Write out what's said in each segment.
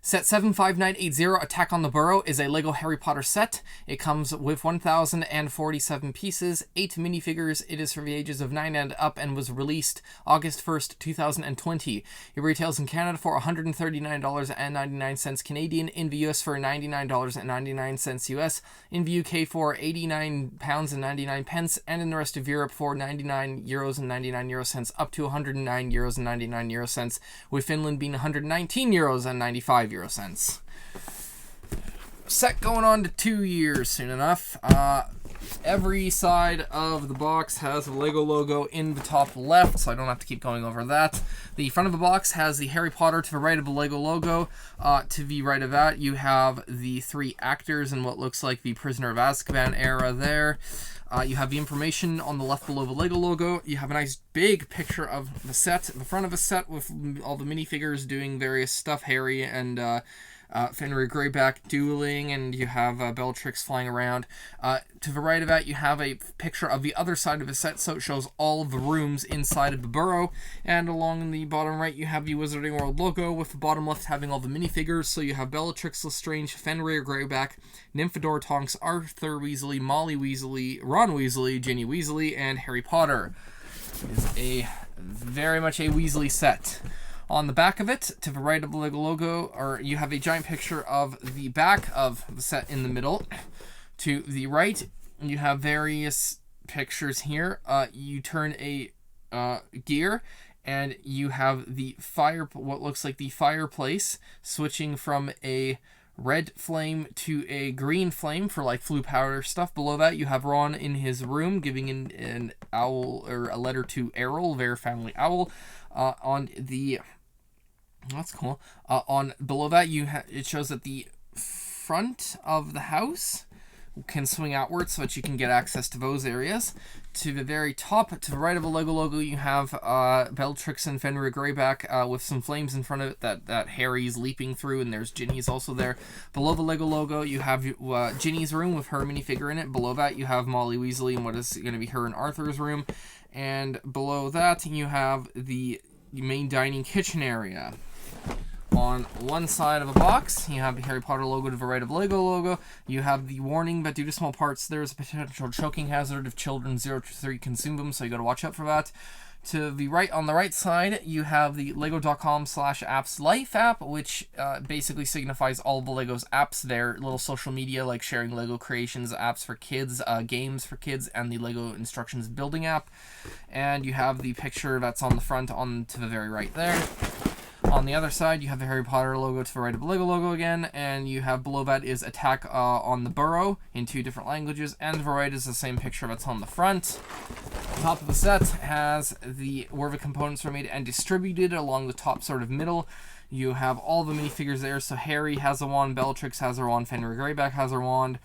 Set 75980, Attack on the Burrow, is a LEGO Harry Potter set. It comes with 1,047 pieces, 8 minifigures. It is for the ages of 9 and up and was released August 1st, 2020. It retails in Canada for $139.99 Canadian, in the US for $99.99 US, in the UK for £89.99, and in the rest of Europe for €99.99 up to €109.99, with Finland being €119.95. Set going on to 2 years soon enough. Every side of the box has a LEGO logo in the top left, so I don't have to keep going over that. The front of the box has the Harry Potter to the right of the LEGO logo. To the right of that, you have the 3 actors in what looks like the Prisoner of Azkaban era there. You have the information on the left below the LEGO logo. You have a nice big picture of the set, the front of the set with all the minifigures doing various stuff. Harry and Fenrir Greyback dueling, and you have Bellatrix flying around. To the right of that, you have a picture of the other side of the set, so it shows all of the rooms inside of the Burrow. And along the bottom right, you have the Wizarding World logo, with the bottom left having all the minifigures. So you have Bellatrix Lestrange, Fenrir Greyback, Nymphadora Tonks, Arthur Weasley, Molly Weasley, Ron Weasley, Ginny Weasley, and Harry Potter. It is very much a Weasley set. On the back of it, to the right of the LEGO logo, you have a giant picture of the back of the set in the middle. To the right, you have various pictures here. You turn a gear, and you have the what looks like the fireplace, switching from a red flame to a green flame for like flue powder stuff. Below that, you have Ron in his room giving an owl, or a letter to Errol, their family owl. That's cool. Below that, it shows that the front of the house can swing outwards so that you can get access to those areas. To the very top, to the right of the LEGO logo, you have Bellatrix and Fenrir Greyback with some flames in front of it that Harry's leaping through, and there's Ginny's also there. Below the LEGO logo, you have Ginny's room with her minifigure in it. Below that, you have Molly Weasley in what is going to be her and Arthur's room. And below that, you have the main dining kitchen area. On one side of the box, you have the Harry Potter logo to the right of the LEGO logo. You have the warning that due to small parts, there is a potential choking hazard if children 0 to 3 consume them, so you got to watch out for that. To the right, on the right side, you have the lego.com/apps life app, which basically signifies all of the LEGO's apps there, little social media like sharing LEGO creations, apps for kids, games for kids, and the LEGO instructions building app. And you have the picture that's on the front to the very right there. On the other side, you have the Harry Potter logo to the right of the LEGO logo again, and you have below that is Attack on the Burrow in 2 different languages, and to the right is the same picture that's on the front. The top of the set has where the components are made and distributed along the top sort of middle. You have all the minifigures there, so Harry has a wand, Bellatrix has her wand, Fenrir Greyback has her wand,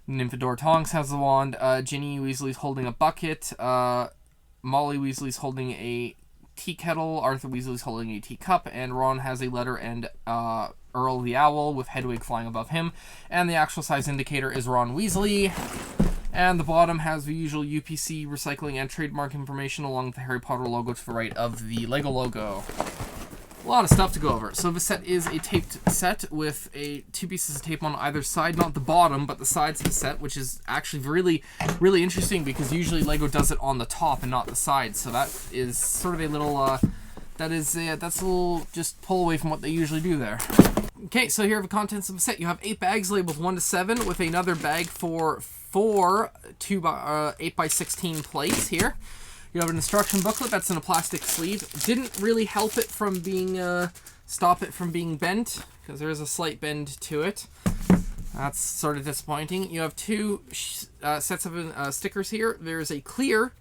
Nymphadora Tonks has the wand, Ginny Weasley's holding a bucket, Molly Weasley's holding a tea kettle, Arthur Weasley's holding a teacup, and Ron has a letter and Earl the Owl with Hedwig flying above him. And the actual size indicator is Ron Weasley. And the bottom has the usual UPC, recycling, and trademark information along with the Harry Potter logo to the right of the LEGO logo. A lot of stuff to go over. So the set is a taped set with 2 pieces of tape on either side, not the bottom, but the sides of the set, which is actually really, really interesting because usually LEGO does it on the top and not the sides. So that is sort of a little, that's a little just pull away from what they usually do there. Okay, so here are the contents of the set. You have 8 bags labeled 1 to 7 with another bag for 4 8x16 plates here. You have an instruction booklet that's in a plastic sleeve. Didn't really help it from being, stop it from being bent, because there is a slight bend to it. That's sort of disappointing. You have 2 sets of stickers here. There's a clear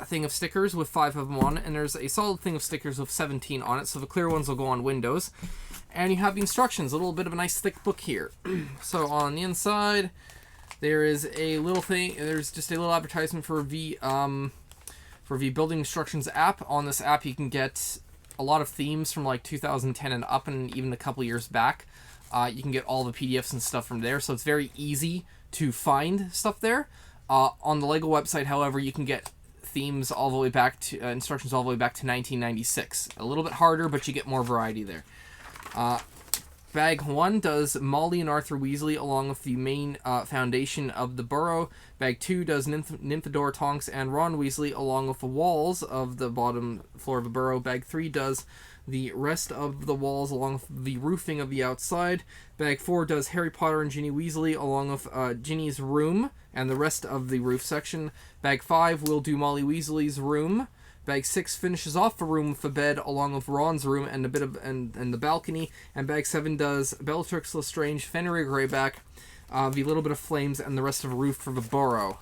thing of stickers with 5 of them on it, and there's a solid thing of stickers with 17 on it, so the clear ones will go on windows. And you have the instructions, a little bit of a nice thick book here. So on the inside, there is a little thing, there's just a little advertisement for the Building Instructions app. On this app, you can get a lot of themes from like 2010 and up, and even a couple years back. You can get all the PDFs and stuff from there, so it's very easy to find stuff there. On the LEGO website, however, you can get themes all the way back to instructions all the way back to 1996. A little bit harder, but you get more variety there. Bag 1 does Molly and Arthur Weasley along with the main foundation of the Burrow. Bag 2 does Nymphadora Tonks and Ron Weasley along with the walls of the bottom floor of the Burrow. Bag 3 does the rest of the walls along with the roofing of the outside. Bag 4 does Harry Potter and Ginny Weasley along with Ginny's room and the rest of the roof section. Bag 5 will do Molly Weasley's room. Bag 6 finishes off the room with the bed along with Ron's room and a bit of and the balcony. And Bag 7 does Bellatrix Lestrange, Fenrir Greyback, the little bit of flames, and the rest of the roof for the Burrow.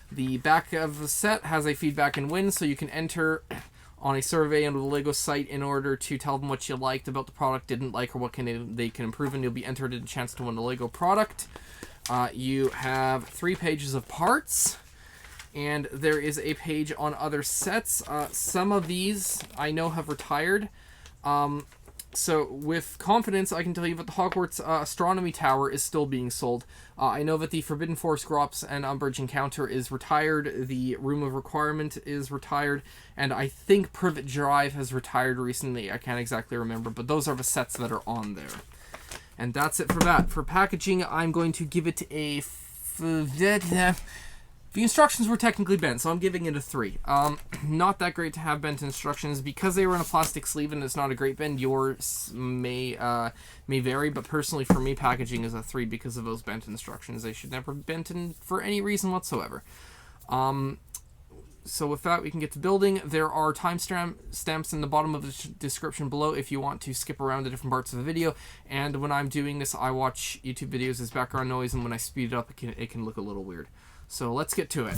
The back of the set has a feedback and win, so you can enter on a survey on the Lego site in order to tell them what you liked about the product, didn't like, or what they can improve, and you'll be entered in a chance to win a Lego product. You have 3 pages of parts. And there is a page on other sets. Some of these I know have retired. So with confidence, I can tell you that the Hogwarts Astronomy Tower is still being sold. I know that the Forbidden Forest Grops and Umbridge Encounter is retired. The Room of Requirement is retired. And I think Privet Drive has retired recently. I can't exactly remember. But those are the sets that are on there. And that's it for that. For packaging, I'm going to give it a... The instructions were technically bent, so I'm giving it a 3. Not that great to have bent instructions. Because they were in a plastic sleeve and it's not a great bend, yours may vary, but personally for me, packaging is a 3 because of those bent instructions. They should never be bent in for any reason whatsoever. So with that, we can get to building. There are timestamps in the bottom of the description below if you want to skip around the different parts of the video. And when I'm doing this, I watch YouTube videos as background noise, and when I speed it up, it can look a little weird. So let's get to it.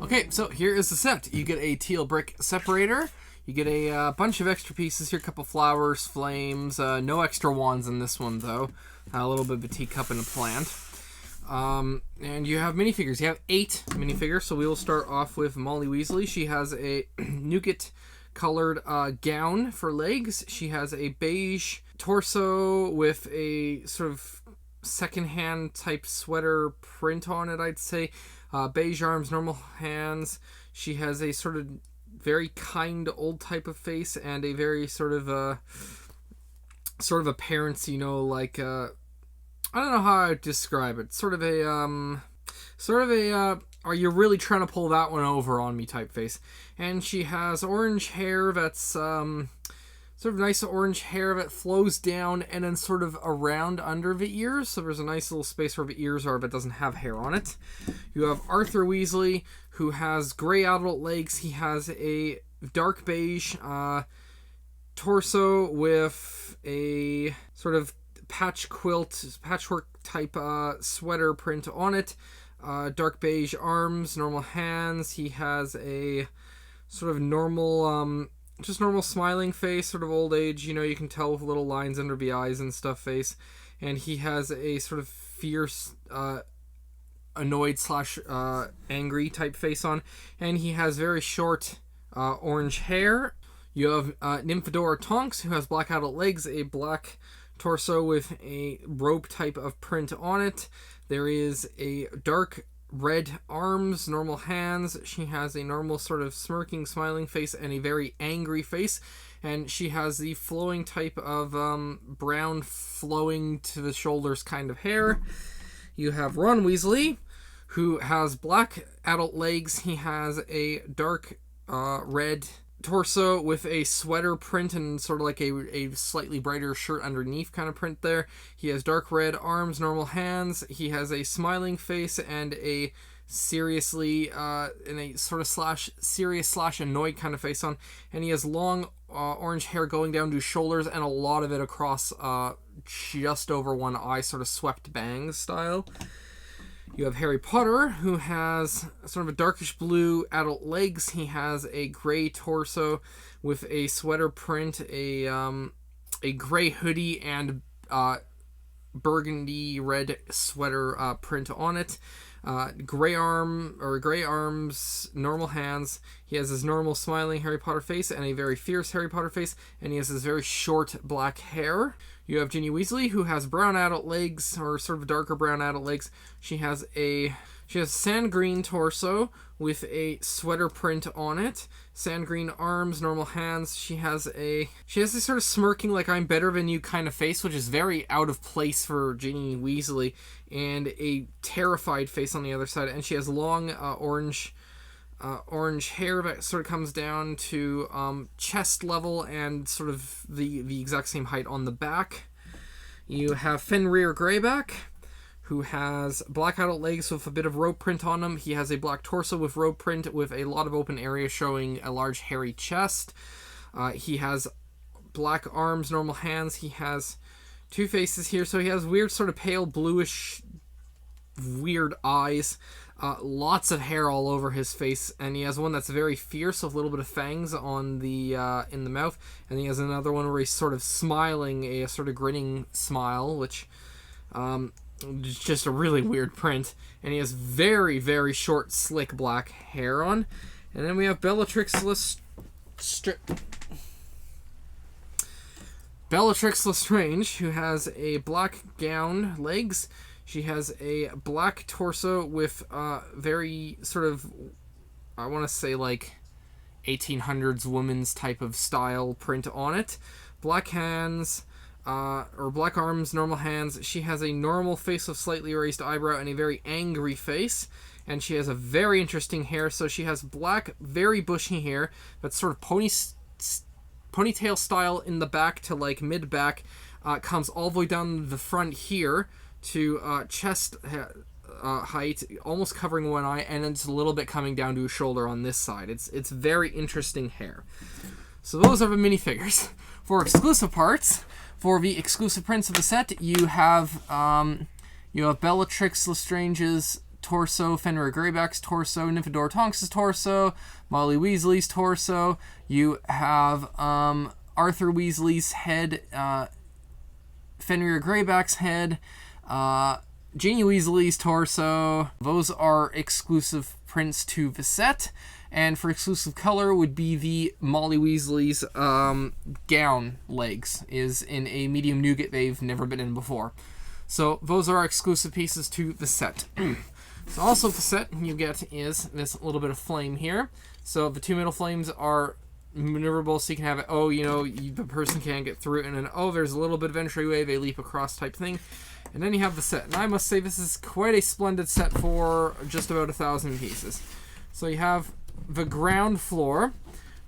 Okay, so here is the set. You get a teal brick separator. You get a bunch of extra pieces here, a couple flowers, flames, no extra wands in this one though. A little bit of a teacup and a plant. And you have minifigures. You have 8 minifigures, so we will start off with Molly Weasley. She has a nougat colored gown for legs. She has a beige torso with a sort of secondhand type sweater print on it, I'd say. Beige arms, normal hands. She has a sort of very kind old type of face and a very sort of appearance, you know, like I don't know how I'd describe it. Sort of a are you really trying to pull that one over on me type face. And she has orange hair that's sort of nice orange hair that flows down and then sort of around under the ears. So there's a nice little space where the ears are but doesn't have hair on it. You have Arthur Weasley, who has gray adult legs. He has a dark beige torso with a sort of patchwork type sweater print on it. Dark beige arms, normal hands. He has a sort of normal, just normal smiling face, sort of old age, you know, you can tell with little lines under the eyes and stuff face. And he has a sort of fierce, annoyed / angry type face on. And he has very short orange hair. You have Nymphadora Tonks, who has black adult legs, a black torso with a robe type of print on it. There is a dark red arms, normal hands. She has a normal sort of smirking, smiling face and a very angry face. And she has the flowing type of brown flowing to the shoulders kind of hair. You have Ron Weasley, who has black adult legs. He has a dark red torso with a sweater print and sort of like a slightly brighter shirt underneath kind of print there. He has dark red arms, normal hands. He has a smiling face and a seriously in a sort of serious / annoyed kind of face on. And he has long orange hair going down to shoulders and a lot of it across just over one eye, sort of swept bangs style. You have Harry Potter, who has sort of a darkish blue adult legs. He has a gray torso with a sweater print, a gray hoodie, and burgundy red sweater print on it. Gray arms, normal hands. He has his normal smiling Harry Potter face and a very fierce Harry Potter face, and he has his very short black hair. You have Ginny Weasley, who has brown adult legs, or sort of darker brown adult legs. She has sand green torso with a sweater print on it. Sand green arms, normal hands. She has this sort of smirking like I'm better than you kind of face, which is very out of place for Ginny Weasley, and a terrified face on the other side. And she has long orange hair that sort of comes down to chest level and sort of the exact same height on the back. You have Fenrir Greyback, who has black adult legs with a bit of rope print on them. He has a black torso with rope print with a lot of open area showing a large hairy chest. He has black arms, normal hands. He has 2 faces here, so he has weird sort of pale bluish weird eyes. Lots of hair all over his face, and he has one that's very fierce with a little bit of fangs on the in the mouth, and he has another one where he's sort of smiling, a sort of grinning smile, which is just a really weird print. And he has very, very short, slick black hair on. And then we have Bellatrix Lestrange, who has a black gown, legs. She has a black torso with very sort of, I want to say like 1800s woman's type of style print on it. Black hands, or black arms, normal hands. She has a normal face with slightly raised eyebrow and a very angry face. And she has a very interesting hair. So she has black, very bushy hair that's sort of ponytail style in the back to like mid-back. Comes all the way down the front here to chest height, almost covering one eye, and then it's a little bit coming down to a shoulder on this side. It's very interesting hair. So those are the minifigures. For exclusive parts, for the exclusive prints of the set, you have Bellatrix Lestrange's torso, Fenrir Greyback's torso, Nymphadora Tonks' torso, Molly Weasley's torso. You have Arthur Weasley's head, Fenrir Greyback's head, Ginny Weasley's torso. Those are exclusive prints to the set. And for exclusive color would be the Molly Weasley's gown legs. Is in a medium nougat they've never been in before. So those are our exclusive pieces to the set. So also the set you get is this little bit of flame here. So the two middle flames are maneuverable, so you can have it, the person can't get through it, and then, there's a little bit of entryway, they leap across type thing. And then you have the set. And I must say this is quite a splendid set for just about 1,000 pieces. So you have the ground floor,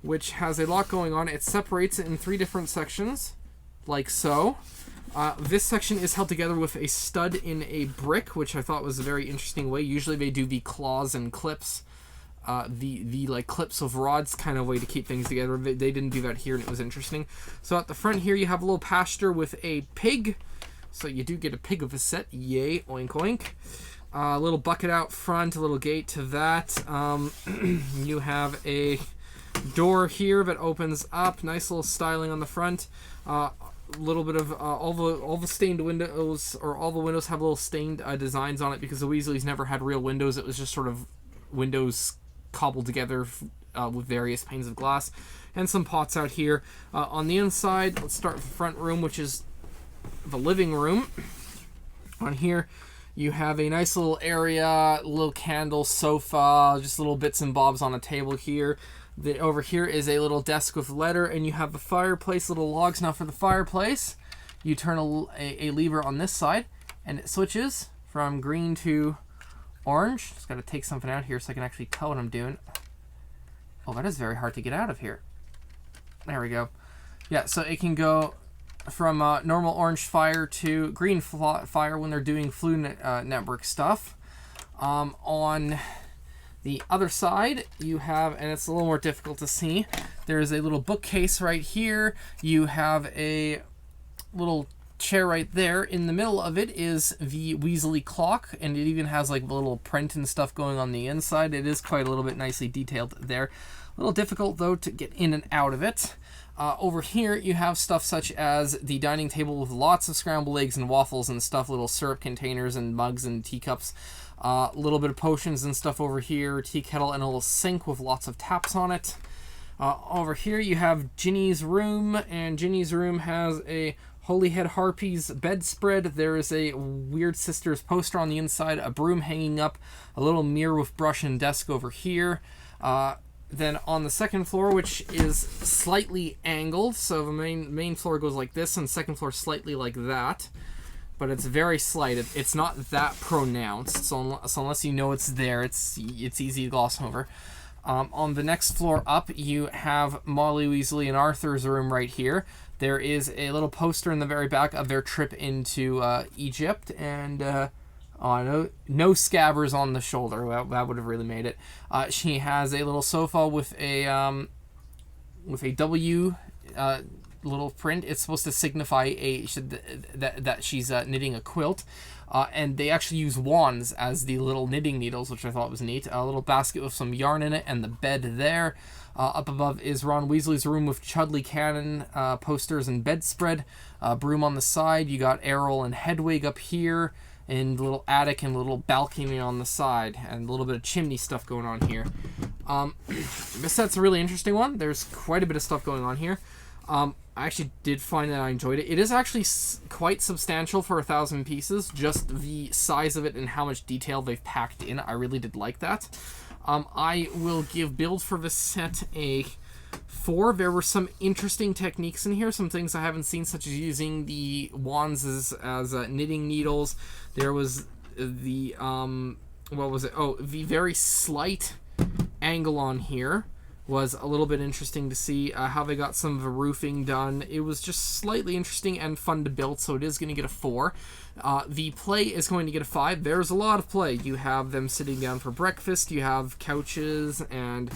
which has a lot going on. It separates it in 3 different sections, like so. This section is held together with a stud in a brick, which I thought was a very interesting way. Usually they do the claws and clips, the like clips of rods kind of way to keep things together. They didn't do that here, and it was interesting. So at the front here, you have a little pasture with a pig. So you do get a pig of a set. Yay, oink oink. A little bucket out front, a little gate to that. You have a door here that opens up. Nice little styling on the front. Little bit of all the stained windows, or all the windows have little stained designs on it, because the Weasleys never had real windows. It was just sort of windows cobbled together with various panes of glass. And some pots out here. On the inside, let's start with the front room, which is the living room. On here you have a nice little area, little candle, sofa, just little bits and bobs on a table here. Over here is a little desk with letter, and you have the fireplace, little logs. Now for the fireplace, you turn a lever on this side, and it switches from green to orange. Just got to take something out here so I can actually tell what I'm doing. Oh, that is very hard to get out of here. There we go. Yeah, so it can go from normal orange fire to green fire when they're doing Flu Network stuff. On the other side, you have, and it's a little more difficult to see, there's a little bookcase right here. You have a little chair right there. In the middle of it is the Weasley clock, and it even has like a little print and stuff going on the inside. It is quite a little bit nicely detailed there. A little difficult, though, to get in and out of it. Over here, you have stuff such as the dining table with lots of scrambled eggs and waffles and stuff, little syrup containers and mugs and teacups. A little bit of potions and stuff over here, tea kettle, and a little sink with lots of taps on it. Over here, you have Ginny's room, and Ginny's room has a Holyhead Harpies bedspread. There is a Weird Sisters poster on the inside, a broom hanging up, a little mirror with brush and desk over here. Then on the second floor, which is slightly angled, so the main floor goes like this, and second floor slightly like that, but it's very slight. It's not that pronounced, so unless you know it's there, it's easy to gloss over. On the next floor up, you have Molly Weasley and Arthur's room right here. There is a little poster in the very back of their trip into Egypt, and no scabbers on the shoulder. That would have really made it. She has a little sofa with a W little print. It's supposed to signify that she's knitting a quilt. And they actually use wands as the little knitting needles, which I thought was neat. A little basket with some yarn in it, and the bed there. Up above is Ron Weasley's room with Chudley Cannon posters and bedspread. Broom on the side. You got Errol and Hedwig up here, and the little attic and little balcony on the side, and a little bit of chimney stuff going on here. This set's a really interesting one. There's quite a bit of stuff going on here. I actually did find that I enjoyed it. It is actually quite substantial for 1,000 pieces, just the size of it and how much detail they've packed in. I really did like that. I will give build for this set a 4. There were some interesting techniques in here, some things I haven't seen, such as using the wands as knitting needles. There was the, what was it? Oh, the very slight angle on here was a little bit interesting to see how they got some of the roofing done. It was just slightly interesting and fun to build, so it is going to get a 4. The play is going to get a 5. There's a lot of play. You have them sitting down for breakfast. You have couches and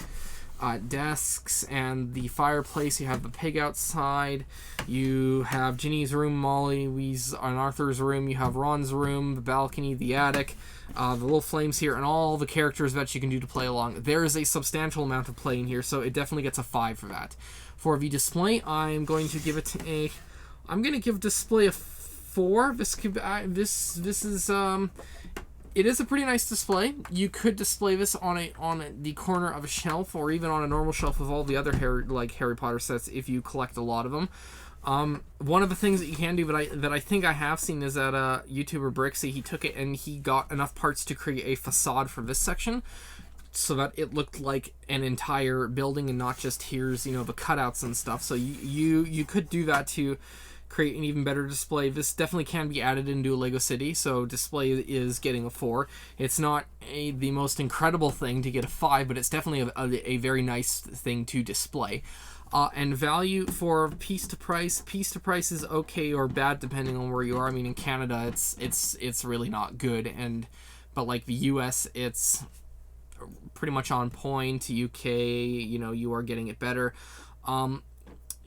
desks and the fireplace. You have the pig outside. You have Ginny's room, Molly's and Arthur's room. You have Ron's room, the balcony, the attic, the little flames here, and all the characters that you can do to play along. There is a substantial amount of play in here, so it definitely gets a 5 for that. For the display, I'm going to give it a... I'm going to give display a 4. This is it is a pretty nice display. You could display this on the corner of a shelf, or even on a normal shelf with all the other Harry Potter sets if you collect a lot of them. One of the things that you can do that I think I have seen is that YouTuber Brixie, he took it and he got enough parts to create a facade for this section, so that it looked like an entire building and not just here's the cutouts and stuff. So you could do that to create an even better display. This definitely can be added into a Lego City, so display is getting a 4. It's not the most incredible thing to get a 5, but it's definitely a very nice thing to display. And value for piece to price is okay or bad depending on where you are. I mean, in Canada it's really not good, but like the US, it's pretty much on point. UK, you are getting it better.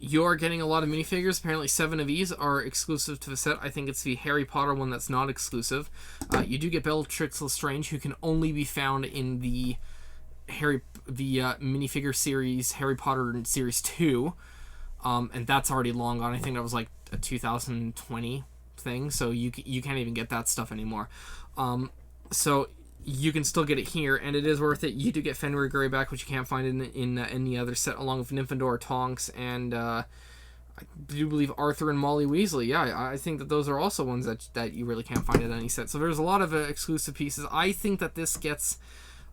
You're getting a lot of minifigures. Apparently 7 of these are exclusive to the set. I think it's the Harry Potter one that's not exclusive. You do get Bellatrix Lestrange, who can only be found in the minifigure series Harry Potter Series 2. And that's already long gone. I think that was like a 2020 thing, so you can't even get that stuff anymore. So you can still get it here, and it is worth it. You do get Fenrir Greyback, which you can't find in any other set, along with Nymphadora Tonks, and I do believe Arthur and Molly Weasley. Yeah, I think that those are also ones that you really can't find at any set. So there's a lot of exclusive pieces. I think that this gets...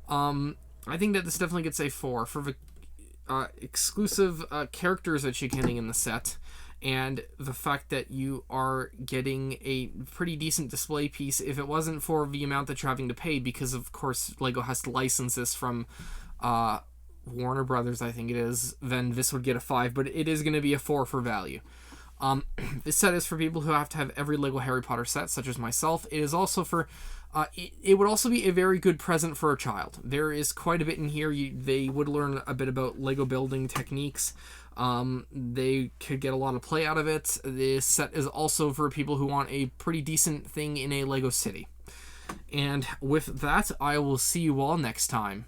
I think that this definitely gets a 4 for the exclusive characters that you're getting in the set, and the fact that you are getting a pretty decent display piece. If it wasn't for the amount that you're having to pay, because of course Lego has to license this from Warner Brothers, I think it is, then this would get a 5, but it is going to be a 4 for value. This set is for people who have to have every Lego Harry Potter set, such as myself. It is also for... it would also be a very good present for a child. There is quite a bit in here. They would learn a bit about Lego building techniques. They could get a lot of play out of it. This set is also for people who want a pretty decent thing in a Lego City. And with that, I will see you all next time.